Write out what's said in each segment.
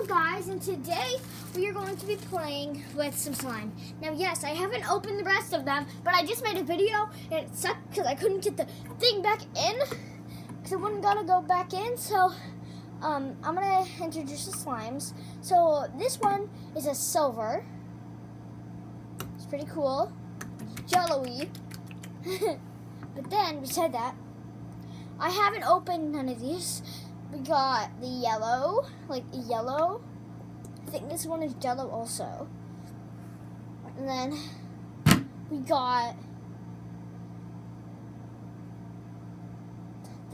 Hello guys, and today we are going to be playing with some slime. Now yes, I haven't opened the rest of them, but I just made a video and it sucked because I couldn't get the thing back in because it wasn't gonna go back in. So I'm gonna introduce the slimes. So this one is a silver. It's pretty cool. It's jello-y. But then beside that, I haven't opened none of these. We got the yellow, like yellow. I think this one is jello also. And then we got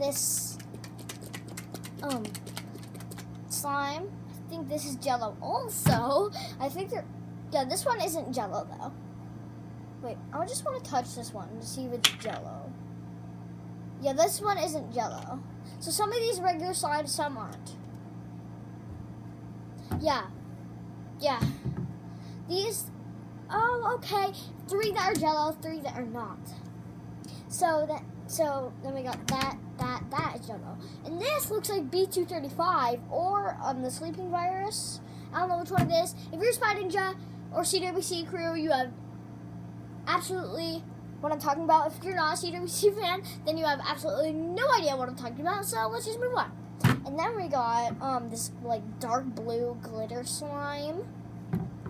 this slime. I think this is jello also. I think yeah, this one isn't jello though. Wait, I just want to touch this one to see if it's jello. Yeah, this one isn't jello. So some of these are regular slimes, some aren't. Yeah. These, okay. 3 that are jello, 3 that are not. So then we got that is jello. And this looks like B235 or the sleeping virus. I don't know which one it is. If you're Spy Ninja or CWC crew, you have absolutely what I'm talking about. If you're not a CWC fan, then you have absolutely no idea what I'm talking about, so let's just move on. And then we got this like dark blue glitter slime.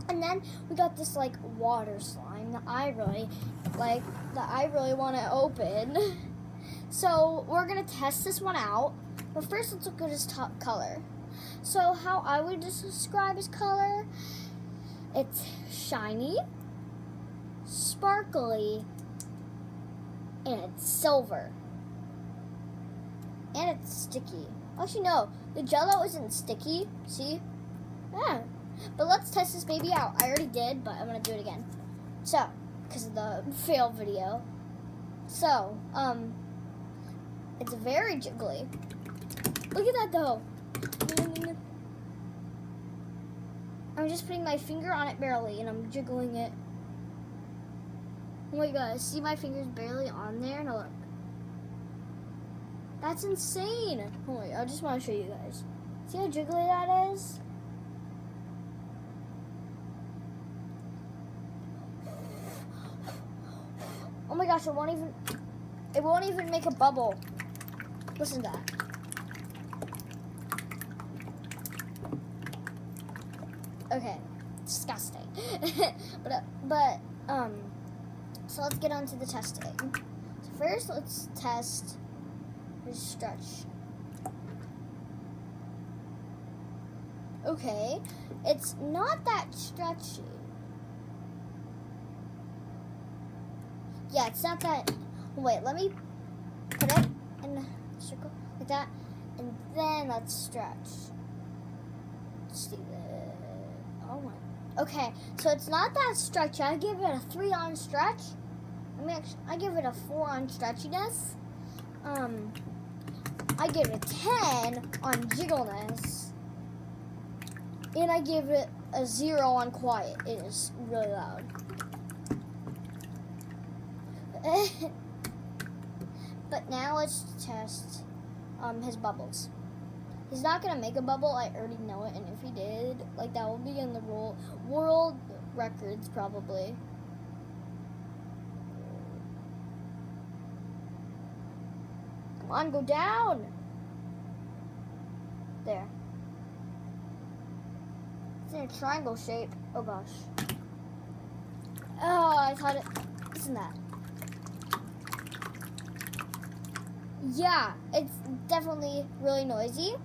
And then we got this like water slime that I really want to open. So we're gonna test this one out. But first let's look at his top color. So how I would describe his color, it's shiny, sparkly, and it's silver. And it's sticky. Actually, no. The jello isn't sticky. See? Yeah. But let's test this baby out. I already did, but I'm going to do it again. So, because of the fail video. So, it's very jiggly. Look at that, though. I'm just putting my finger on it barely, and I'm jiggling it. Oh my god, see my fingers barely on there? Now look. That's insane. Oh wait, I just want to show you guys. See how jiggly that is? Oh my gosh, it won't even make a bubble. Listen to that. Okay, disgusting. but so let's get on to the testing. So first, let's test his stretch. Okay, it's not that stretchy. Yeah, it's not that. Wait, let me put it in a circle like that, and then let's stretch. Let's do it. Oh my. Okay, so it's not that stretchy. I give it a 3 on stretch. I give it a 4 on stretchiness. I give it a 10 on jiggleness. And I give it a 0 on quiet. It is really loud. But now let's test his bubbles. He's not gonna make a bubble, I already know it, and if he did, like that will be in the world records probably. Come on, go down. There. It's in a triangle shape. Oh gosh. Oh, I thought it. Listen to that. Yeah, it's definitely really noisy.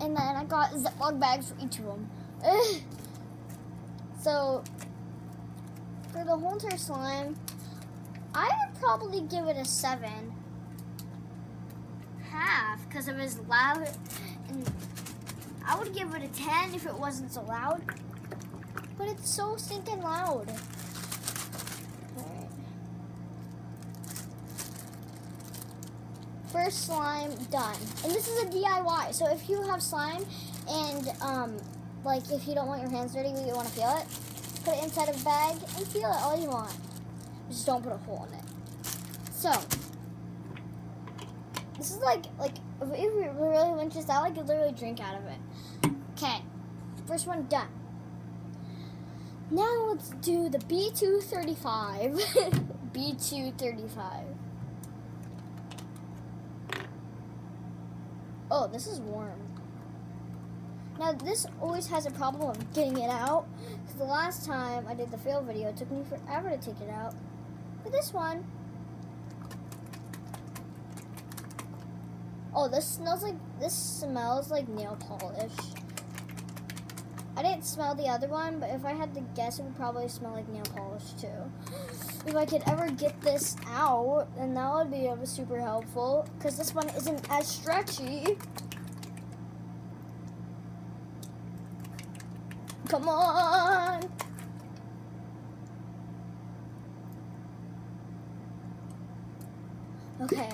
And then I got Ziploc bags for each of them. So, for the whole entire slime, I would probably give it a 7.5 because it was loud. And I would give it a 10 if it wasn't so loud. But it's so stinking loud. Alright. First slime done. And this is a DIY. So if you have slime and like if you don't want your hands dirty but you want to feel it, put it inside a bag and feel it all you want. Just don't put a hole in it. So this is like if you really want to just, I like literally drink out of it. Okay. first one done. Now let's do the B235. B235. Oh, this is warm. Now this always has a problem of getting it out. Because the last time I did the fail video, it took me forever to take it out. But this one, oh, this smells like nail polish. I didn't smell the other one, but if I had to guess, it would probably smell like nail polish too. If I could ever get this out, then that would be super helpful, because this one isn't as stretchy. Come on! Okay.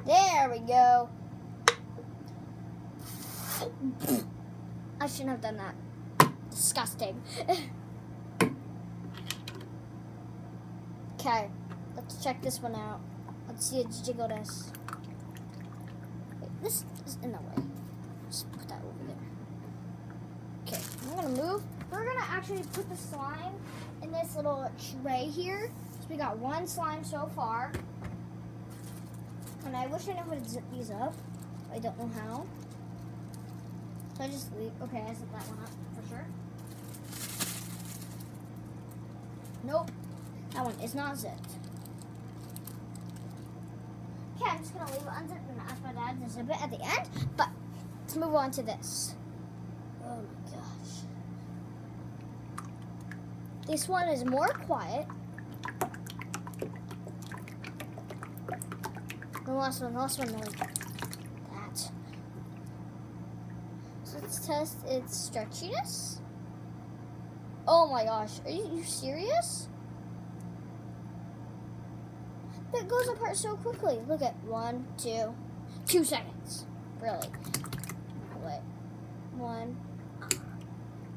There we go. I shouldn't have done that. Disgusting. Okay, let's check this one out. Let's see it jiggle this. Wait, this is in the way. Just put that over there. Okay, I'm gonna move. We're gonna actually put the slime in this little tray here. So we got one slime so far. And I wish I knew how to zip these up. I don't know how. So I just leave. Okay, I zipped that one up for sure. Nope. That one is not zipped. Okay, I'm just going to leave it unzipped and ask my dad to zip it at the end. But let's move on to this. Oh my gosh. This one is more quiet. The last one like that. So let's test its stretchiness. Oh my gosh, are you serious? That goes apart so quickly. Look at 1, 2, 2 seconds. Really? Wait. 1.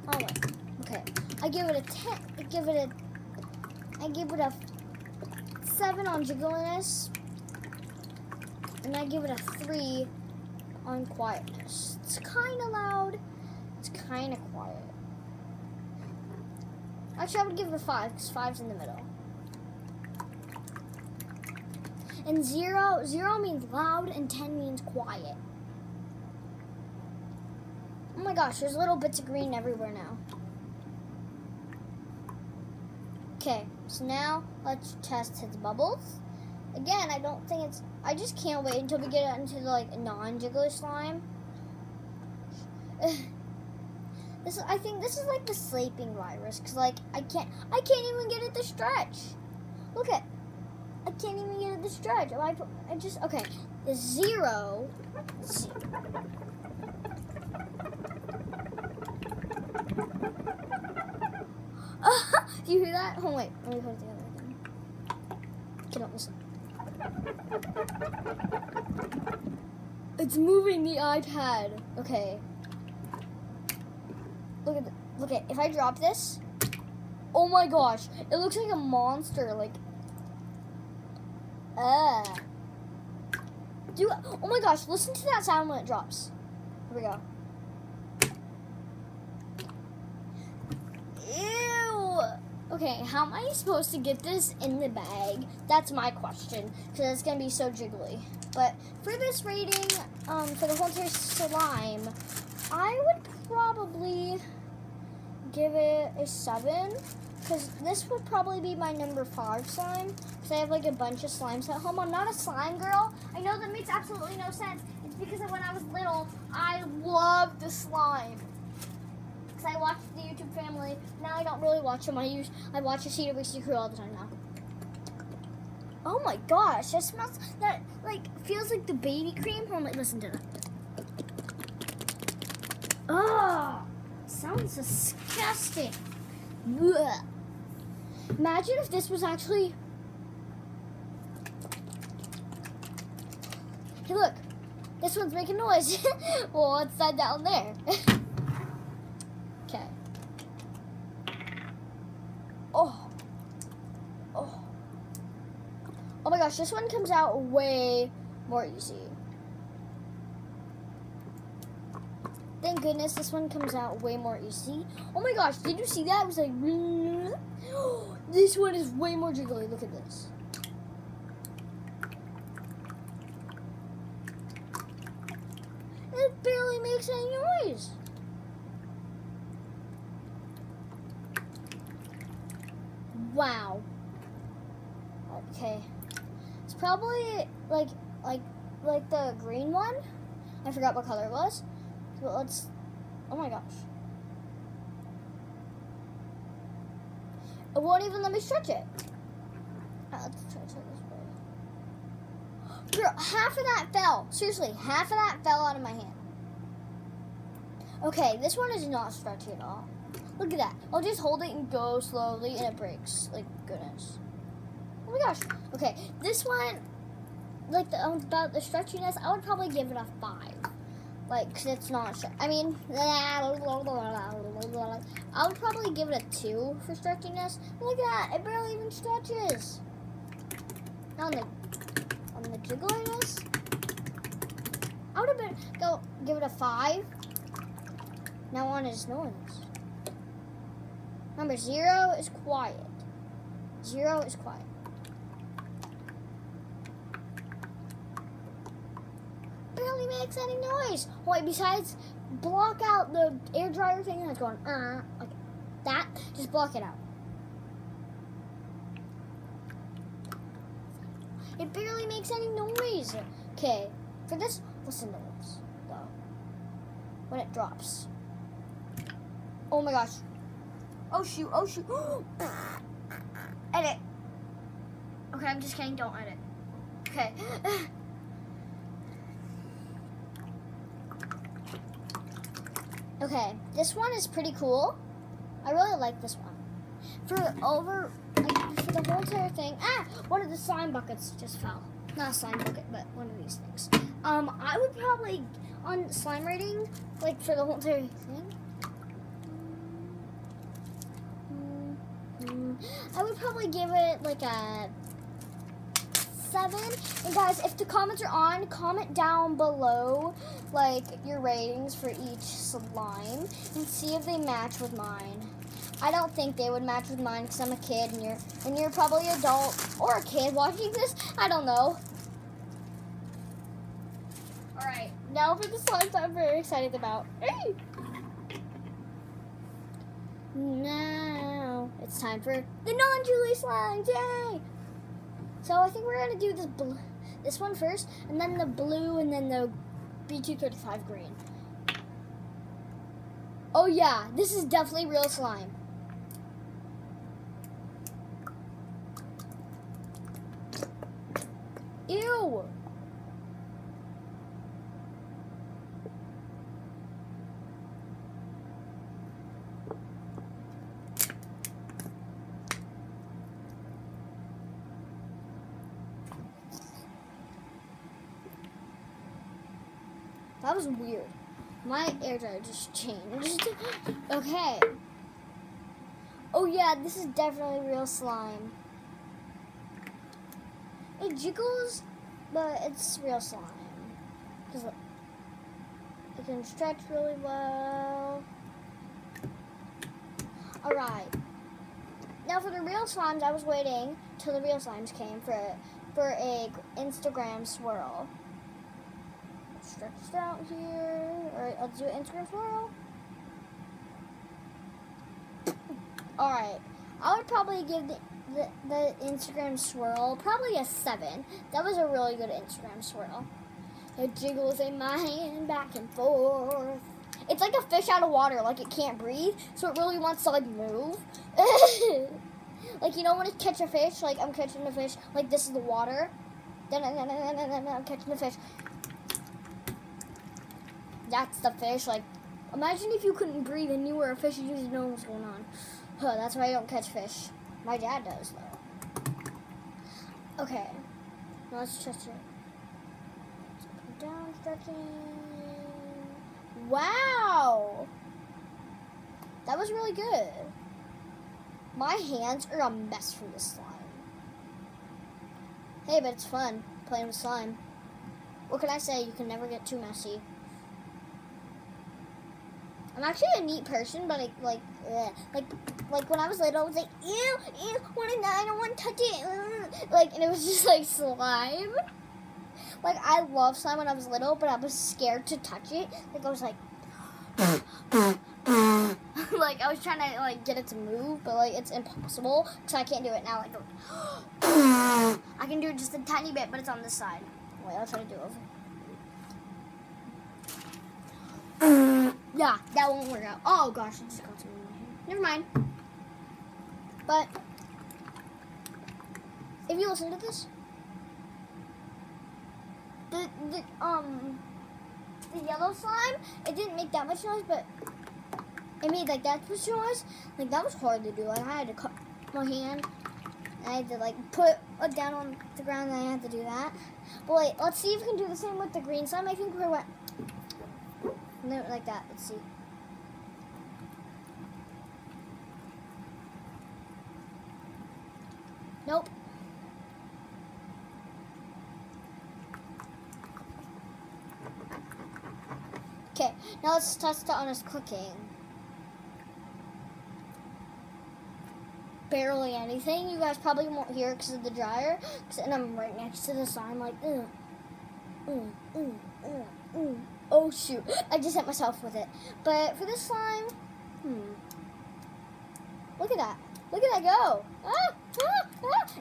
Oh wait. Okay. I give it a 10. I give it a 7 on jiggliness. And I give it a 3 on quietness. It's kind of loud. It's kind of quiet. Actually, I would give it a 5 because 5's in the middle. And 0 means loud and 10 means quiet. Oh my gosh, there's little bits of green everywhere now. Okay, so now let's test its bubbles. Again, I don't think it's, I just can't wait until we get into the like non-jiggler slime. I think this is like the sleeping virus, because like I can't even get it to stretch. Look at, I can't even get it to stretch. Okay, the 0. Do you hear that? Oh wait, let me put it together again. Don't listen. It's moving the iPad. Okay. Look at, if I drop this, oh my gosh, it looks like a monster, like, dude, oh my gosh, listen to that sound when it drops. Here we go. Ew. Okay, how am I supposed to get this in the bag? That's my question, because it's going to be so jiggly. But for this rating, for the whole entire slime, I would probably give it a 7, because this would probably be my number 5 slime, because I have like a bunch of slimes at home. I'm not a slime girl. I know that makes absolutely no sense. It's because when I was little, I loved the slime. Because I watched the YouTube Family. Now I don't really watch them. I watch the CWC Crew all the time now. Oh my gosh, that smells, that like feels like the baby cream. Hold on, listen to that. Oh, sounds disgusting. Blech. Imagine if this was actually, hey look, the this one's making noise. Well, what's that down there? Okay. Oh. Oh. Oh my gosh, this one comes out way more easy. Thank goodness this one comes out way more easy. Oh my gosh, did you see that? It was like, this one is way more jiggly. Look at this. It barely makes any noise. Wow. Okay. It's probably like the green one. I forgot what color it was. But let's, oh my gosh. It won't even let me stretch it. Let's stretch it this way. Girl, half of that fell. Seriously, half of that fell out of my hand. Okay, this one is not stretchy at all. Look at that. I'll just hold it and go slowly and it breaks. Like, goodness. Oh my gosh. Okay, this one, like about the stretchiness, I would probably give it a 5. Like, cause it's not, I mean, I would probably give it a 2 for stretchiness. Look at that, it barely even stretches. Now on the jiggliness, I would have give it a 5. Now on its noise. Number 0 is quiet. 0 is quiet. Barely makes any noise. Wait, besides block out the air dryer thing that's going like that, just block it out. It barely makes any noise. Okay, for this, listen to this though. When it drops. Oh my gosh. Oh shoot, oh shoot. Edit. Okay, I'm just kidding, don't edit. Okay. Okay, this one is pretty cool. I really like this one. For the whole entire thing, one of the slime buckets just fell. Not a slime bucket, but one of these things. I would probably, on slime rating, like for the whole entire thing, I would probably give it like a 7. And guys, if the comments are on, comment down below like your ratings for each slime and see if they match with mine. I don't think they would match with mine because I'm a kid and you're probably an adult or a kid watching this. I don't know. Alright, now for the slimes I'm very excited about. Hey! Now it's time for the non-Julie slimes. Yay! So I think we're gonna do this one first, and then the blue, and then the B235 green. Oh yeah, this is definitely real slime. Ew! That was weird. My air dryer just changed. Okay. Oh yeah, this is definitely real slime. It jiggles, but it's real slime. Because look, it can stretch really well. Alright. Now for the real slimes, I was waiting till the real slimes came for a Instagram swirl. Stretch it out here. Alright, let's do an Instagram swirl. Alright. I would probably give the Instagram swirl probably a 7. That was a really good Instagram swirl. It jiggles in my hand back and forth. It's like a fish out of water, like it can't breathe, so it really wants to like move. Like, you know when you catch a fish, like I'm catching a fish, like this is the water. Then I'm catching the fish. That's the fish. Like, imagine if you couldn't breathe and you were a fish and you didn't know what was going on. Huh, that's why I don't catch fish. My dad does, though. Okay. Now let's test it. down, stretching. Wow! That was really good. My hands are a mess for this slime. Hey, but it's fun playing with slime. What can I say? You can never get too messy. I'm actually a neat person, but like when I was little, I was like, ew, I don't want to touch it. Like, and it was just like slime. Like, I loved slime when I was little, but I was scared to touch it. Like, I was like, like, I was trying to, like, get it to move, but, like, it's impossible, because I can't do it now. Like, I can do it just a tiny bit, but it's on this side. Wait, I'll try to do it over. Yeah, that won't work out. Oh, gosh, I just got something in my hand. Never mind. But, if you listen to this, the yellow slime, it didn't make that much noise, but it made like that much noise. Like, that was hard to do. Like, I had to cut my hand. I had to like put it down on the ground, and I had to do that. But wait, let's see if we can do the same with the green slime. I think we're wet. No, like that. Let's see. Nope. Okay, now let's test it on us cooking. Barely anything. You guys probably won't hear it because of the dryer. And I'm right next to the slime, like, oh shoot! I just hit myself with it. But for this slime, look at that! Look at that go!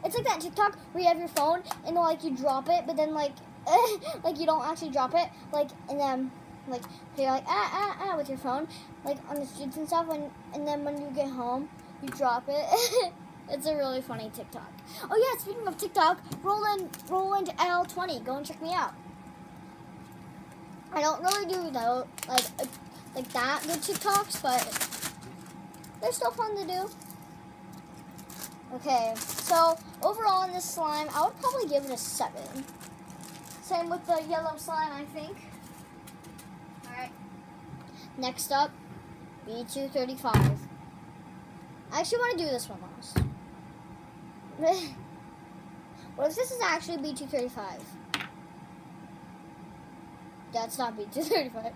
It's like that TikTok where you have your phone and like you drop it, but then like like you don't actually drop it, like, and then like you're like with your phone, like on the streets and stuff, and then when you get home, you drop it. It's a really funny TikTok. Oh yeah, speaking of TikTok, Roland L20, go and check me out. I don't really do though like that good TikToks, but they're still fun to do. Okay, so overall in this slime, I would probably give it a 7. Same with the yellow slime, I think. Alright. Next up, B235. I actually want to do this one last. What if this is actually B235? That's not B235.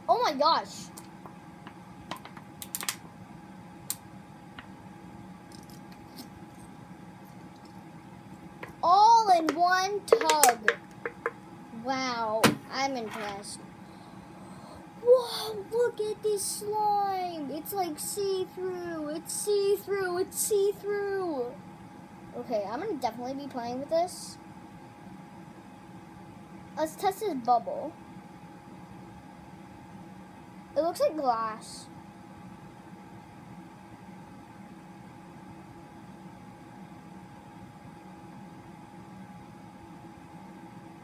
Oh my gosh. All in one tug. Wow, I'm impressed. Whoa, look at this slime. It's like see-through. It's see-through. It's see-through. Okay, I'm going to definitely be playing with this. Let's test this bubble. It looks like glass.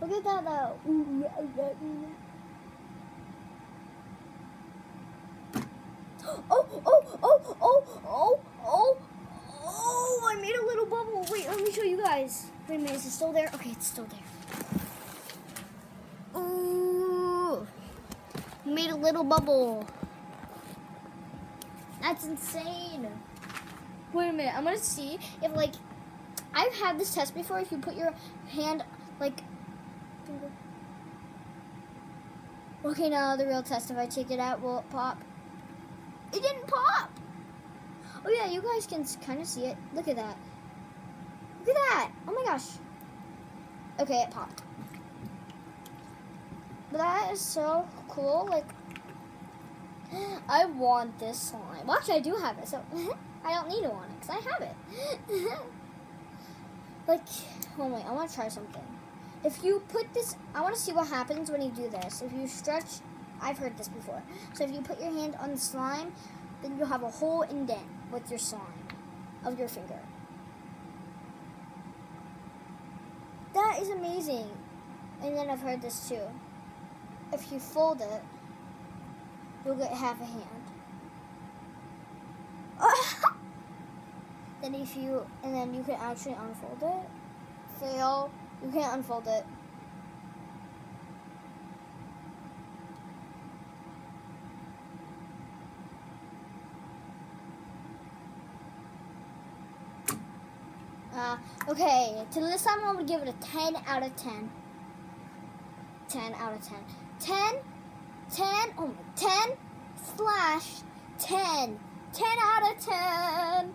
Look at that though. Oh, I made a little bubble. Wait, let me show you guys. Wait a minute, is it still there? Okay, it's still there. Ooh, made a little bubble. That's insane. Wait a minute, I'm gonna see if like, I've had this test before. If you put your hand like, okay, now the real test. If I take it out, will it pop? It didn't pop. Oh yeah, you guys can kind of see it. Look at that. Look at that. Oh my gosh. Okay, it popped. But that is so cool. Like, I want this slime. Well, actually, I do have it, so I don't need to want it because I have it. Like, oh wait, I want to try something. If you put this, I want to see what happens when you do this. If you stretch, I've heard this before. So if you put your hand on the slime, then you'll have a whole indent with your slime of your finger. That is amazing. And then I've heard this too. If you fold it, you'll get half a hand. then and then you can actually unfold it. Fail. You can't unfold it. Okay, to this time I'm going to give it a 10 out of 10. 10 out of 10. 10 slash 10. 10 out of 10.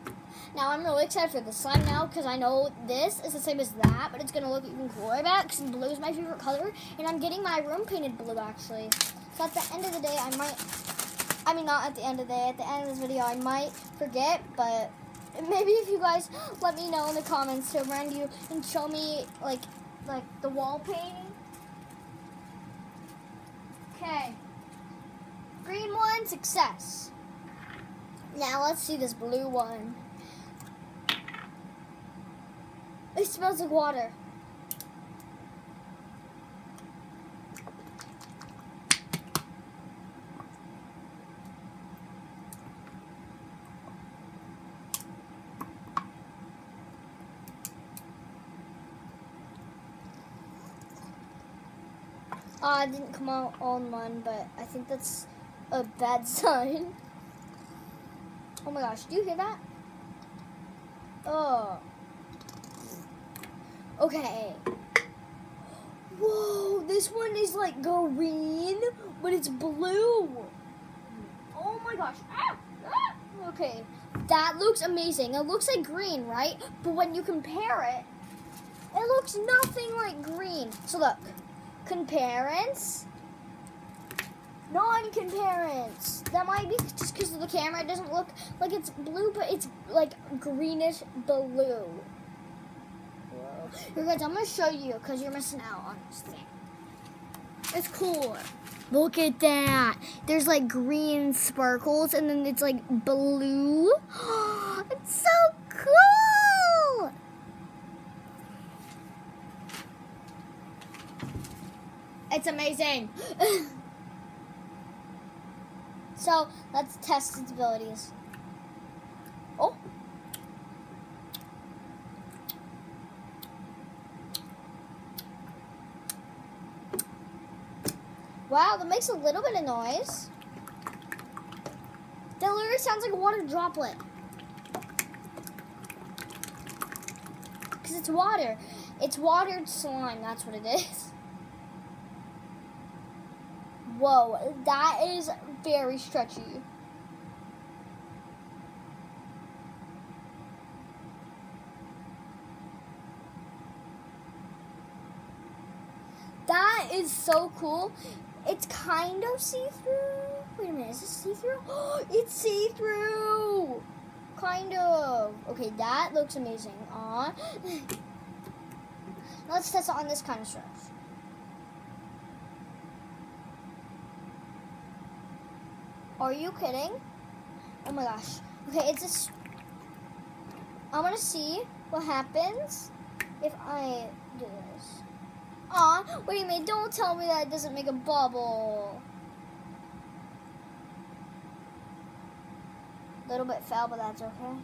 Now I'm really excited for the slime now because I know this is the same as that, but it's going to look even cooler because blue is my favorite color, and I'm getting my room painted blue actually. So at the end of the day, not at the end of the day, at the end of this video I might forget, but maybe if you guys let me know in the comments to remind you and show me like the wall painting. Okay. Green one, success. Now let's see this blue one. It smells like water. It didn't come out all in one, but I think that's a bad sign. Oh my gosh, do you hear that? Oh. Okay. Whoa, this one is like green, but it's blue. Oh my gosh. Okay, that looks amazing. It looks like green, right? But when you compare it, it looks nothing like green. So look. Comparance, non-comparance. That might be just because of the camera. It doesn't look like it's blue, but it's like greenish blue. Whoa. Here guys, I'm gonna show you because you're missing out on this thing. It's cool. Look at that. There's like green sparkles and then it's like blue. It's so cool. It's amazing. So let's test its abilities. Oh. Wow, that makes a little bit of noise. That literally sounds like a water droplet. Because it's water. It's watered slime, that's what it is. Whoa, that is very stretchy. That is so cool. It's kind of see-through. Wait a minute, is this see-through? Oh, it's see-through. Kind of. Okay, that looks amazing. Aw. Let's test it on this kind of stretch. Are you kidding? Oh my gosh. Okay, it's just. I want to see what happens if I do this. Aw, wait a minute. Don't tell me that it doesn't make a bubble. A little bit fell, but that's okay.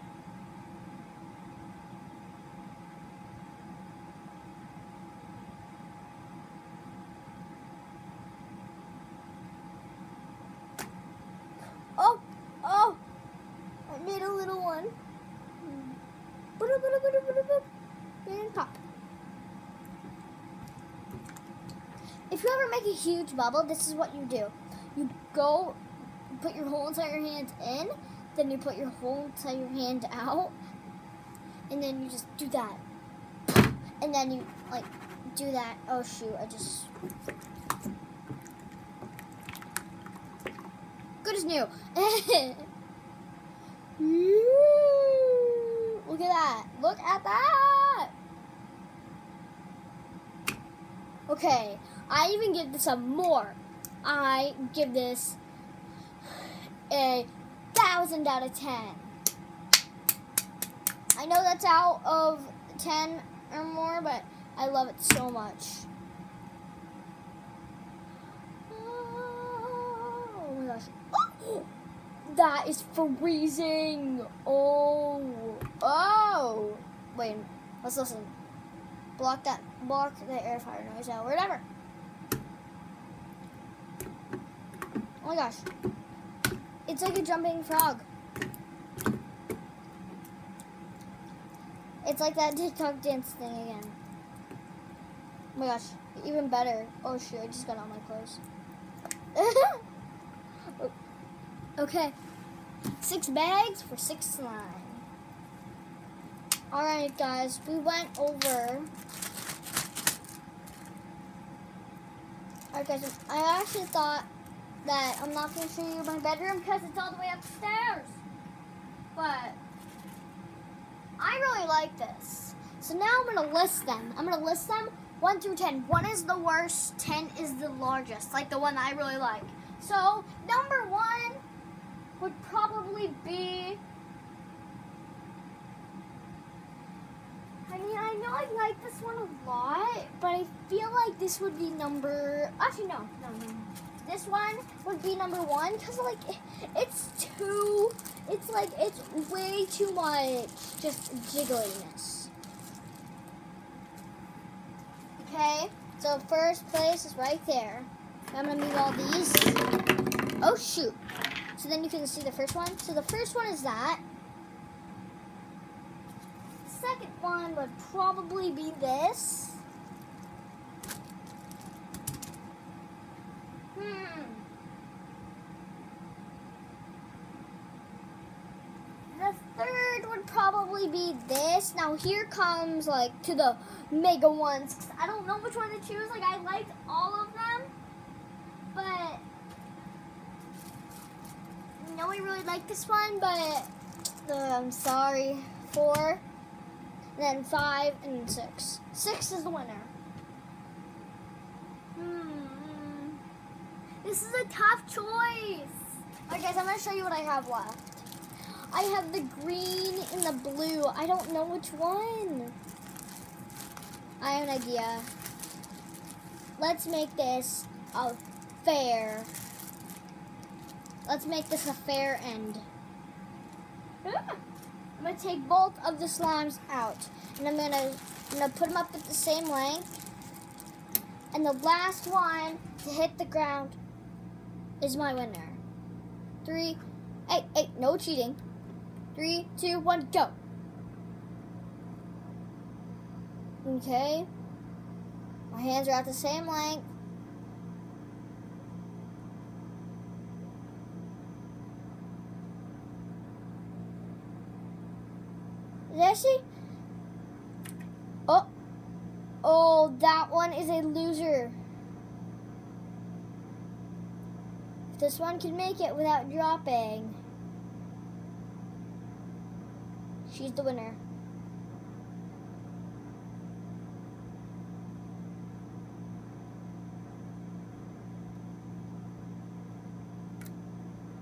Oh, I made a little one. And pop. If you ever make a huge bubble, this is what you do. You go, put your whole entire hand in, then you put your whole entire hand out, and then you just do that. And then you, like, do that. Oh, shoot, I just... Good as new. Look at that. Look at that. Okay, I even give this a more. I give this a 1,000 out of 10. I know that's out of 10 or more, but I love it so much. Oh my gosh. Oh, That is freezing. Oh. Wait, let's listen. Block the air fryer noise out. Whatever. Oh my gosh. It's like a jumping frog. It's like that TikTok dance thing again. Oh my gosh. Even better. Oh shoot, I just got all my clothes. Okay. 6 bags for 6 slime. Alright guys, we went over. Alright guys, I actually thought that I'm not going to show you my bedroom because it's all the way upstairs. But I really like this. So now I'm going to list them. I'm going to list them 1 through 10. 1 is the worst, 10 is the largest, like the one that I really like. So number 1 would probably be, I mean, I know I like this one a lot, but I feel like this would be actually no. This one would be number 1 because like it's way too much just jiggliness. Okay, so first place is right there. I'm gonna move all these. Oh shoot. So then you can see the first one. So the first one is that. The second one would probably be this. The third would probably be this. Now here comes like to the mega ones. I don't know which one to choose. Like I liked all of them, but no, I really like this one. But I'm sorry. 4, then 5, and 6. 6 is the winner. This is a tough choice. Okay, guys, I'm gonna show you what I have left. I have the green and the blue. I don't know which one. I have an idea. Let's make this a fair. Let's make this a fair end. I'm gonna take both of the slimes out, and I'm gonna put them up at the same length. And the last one to hit the ground is my winner. 3, 8, no cheating. 3, 2, 1, go. Okay. My hands are at the same length. Did I see? Oh, that one is a loser. If this one can make it without dropping, she's the winner.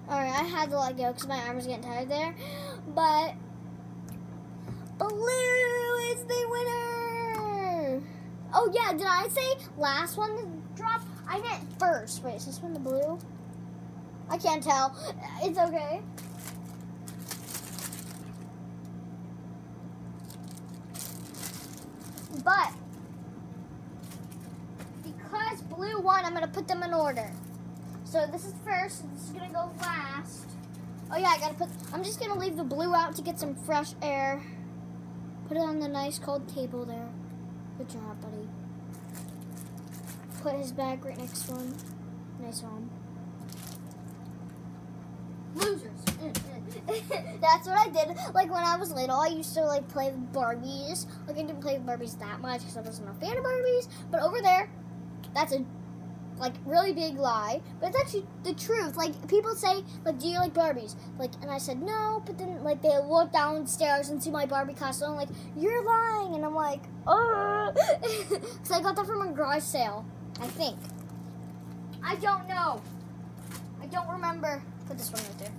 Alright, I had to let go because my arm was getting tired there. But blue is the winner. Oh yeah, did I say last one to drop? I meant first. Wait, is this one the blue? I can't tell. It's okay. But because blue won, I'm gonna put them in order. So this is first, and this is gonna go last. Oh yeah, I'm just gonna leave the blue out to get some fresh air. Put it on the nice cold table there. Good job, buddy. Put his bag right next to him. Nice one. Losers. That's what I did. Like when I was little, I used to like play with Barbies. Like I didn't play with Barbies that much because I wasn't a fan of Barbies. But over there, that's a like really big lie. But it's actually the truth. Like people say, like, do you like Barbies? Like, and I said no. But then like they look downstairs and see my Barbie costume. I'm like, you're lying. And I'm like, oh, because I got that from a garage sale. I think. I don't know. I don't remember. Put this one right there.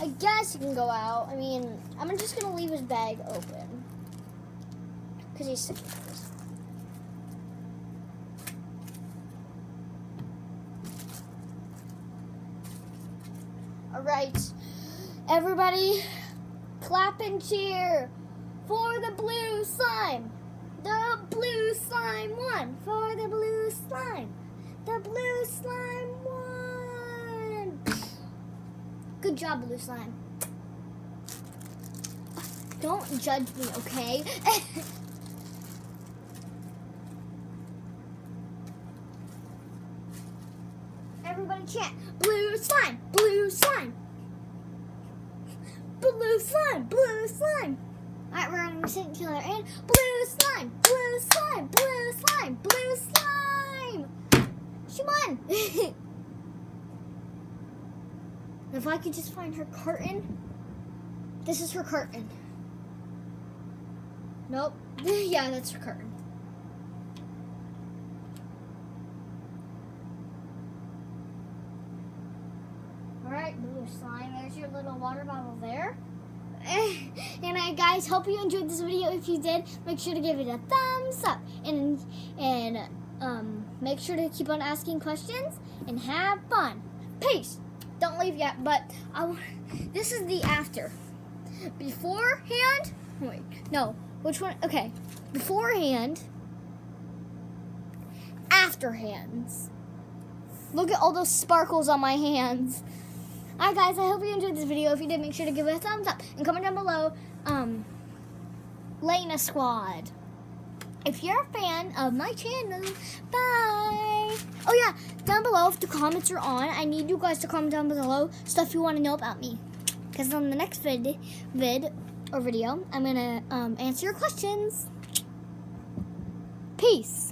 I guess he can go out. I mean, I'm just going to leave his bag open. Because he's sick of this. Alright. Everybody, clap and cheer for the blue slime. The blue slime won. For the blue slime. The blue slime won. Good job, blue slime. Don't judge me, okay? Everybody chant, blue slime, blue slime. Blue slime, blue slime. Alright, we're going to sing together. And blue slime, blue slime, blue slime, blue slime. She won. If I could just find her curtain. This is her curtain. Nope. Yeah, that's her curtain. Alright, blue slime. There's your little water bottle there. And guys, hope you enjoyed this video. If you did, make sure to give it a thumbs up. And make sure to keep on asking questions and have fun. Peace. Don't leave yet, but this is the after. Beforehand. Wait, no. Which one? Okay. Beforehand. Afterhands. Look at all those sparkles on my hands. Alright guys, I hope you enjoyed this video. If you did, make sure to give it a thumbs up and comment down below, Lena Squad. If you're a fan of my channel, bye. Oh yeah, down below if the comments are on, I need you guys to comment down below stuff you want to know about me. Because on the next video, I'm going to answer your questions. Peace.